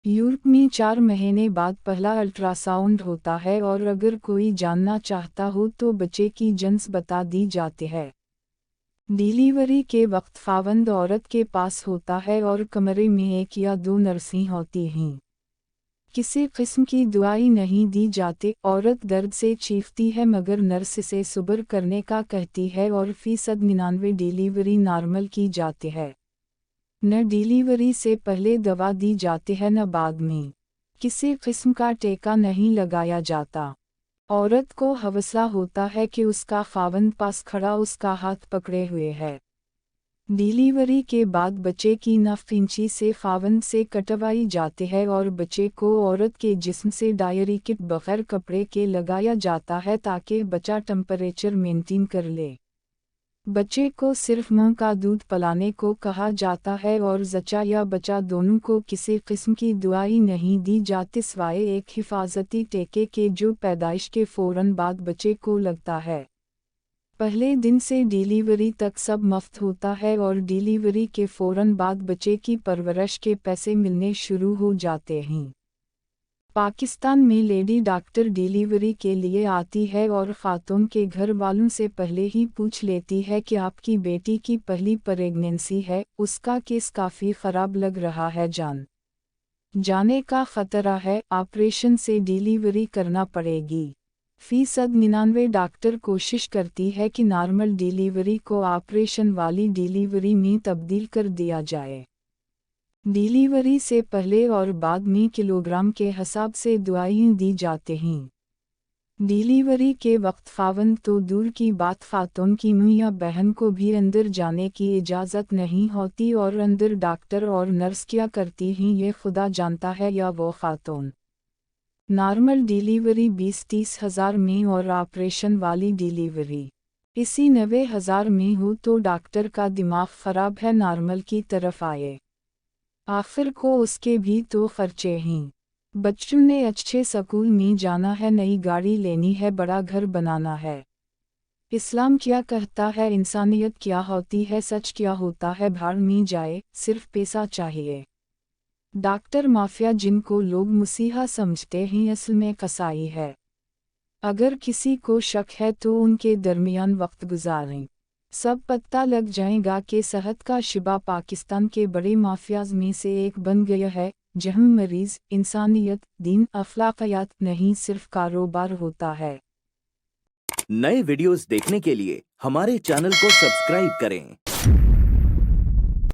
Europe में 4 महीने बाद पहला अल्ट्रासाउंड होता है और अगर कोई जानना चाहता हो तो बच्चे की जिन्स बता दी जाती है। डिलीवरी के वक्त खावंद औरत के पास होता है और कमरे में 1 या 2 नर्सें होती हैं। किसी किस्म की दवाई नहीं दी जाती। औरत दर्द से चीखती है मगर नर्स इसे सब्र करने का कहती है और फ़ीसद 99 डिलीवरी नॉर्मल की जाती है। न डिलीवरी से पहले दवा दी जाती है न बाद में। किसी किस्म का टीका नहीं लगाया जाता। औरत को हौसला होता है कि उसका खावंद पास खड़ा उसका हाथ पकड़े हुए है। डिलीवरी के बाद बच्चे की नफ इंची से खावंद से कटवाई जाती है और बच्चे को औरत के जिस्म से डायरी किट बगैर कपड़े के लगाया जाता है ताकि बच्चा टेम्परेचर मेंटेन कर ले। बच्चे को सिर्फ मां का दूध पिलाने को कहा जाता है और जच्चा या बच्चा दोनों को किसी किस्म की दवाई नहीं दी जाती सिवाय एक हिफाजती टीके के जो पैदाइश के फ़ौरन बाद बच्चे को लगता है। पहले दिन से डिलीवरी तक सब मुफ्त होता है और डिलीवरी के फ़ौरन बाद बच्चे की परवरिश के पैसे मिलने शुरू हो जाते हैं। पाकिस्तान में लेडी डॉक्टर डिलीवरी के लिए आती है और ख़ातून के घर वालों से पहले ही पूछ लेती है कि आपकी बेटी की पहली प्रेगनेंसी है, उसका केस काफ़ी ख़राब लग रहा है, जान जाने का ख़तरा है, ऑपरेशन से डिलीवरी करना पड़ेगी। फ़ीसद 99 डॉक्टर कोशिश करती है कि नॉर्मल डिलीवरी को ऑपरेशन वाली डिलीवरी में तब्दील कर दिया जाए। डिलीवरी से पहले और बाद में किलोग्राम के हिसाब से दवाइयाँ दी जाती हैं। डिलीवरी के वक्त खावंद तो दूर की बात खातून की मां या बहन को भी अंदर जाने की इजाज़त नहीं होती और अंदर डॉक्टर और नर्स क्या करती हैं ये खुदा जानता है या वो खातून। नॉर्मल डिलीवरी 20-30 हज़ार में और ऑपरेशन वाली डिलीवरी इसी 90 हज़ार में हो तो डॉक्टर का दिमाग ख़राब है, नॉर्मल की तरफ आए। आखिर को उसके भी तो खर्चे हैं। बच्चों ने अच्छे स्कूल में जाना है, नई गाड़ी लेनी है, बड़ा घर बनाना है। इस्लाम क्या कहता है, इंसानियत क्या होती है, सच क्या होता है, भाड़ में जाए, सिर्फ पैसा चाहिए। डॉक्टर माफिया जिनको लोग मसीहा समझते हैं असल में कसाई है। अगर किसी को शक है तो उनके दरमियान वक्त गुजारें, सब पता लग जाएगा कि सेहत का शिबा पाकिस्तान के बड़े माफियाज में से एक बन गया है, जहां मरीज इंसानियत, दीन, अखलाकियात नहीं सिर्फ कारोबार होता है। नए वीडियोस देखने के लिए हमारे चैनल को सब्सक्राइब करें।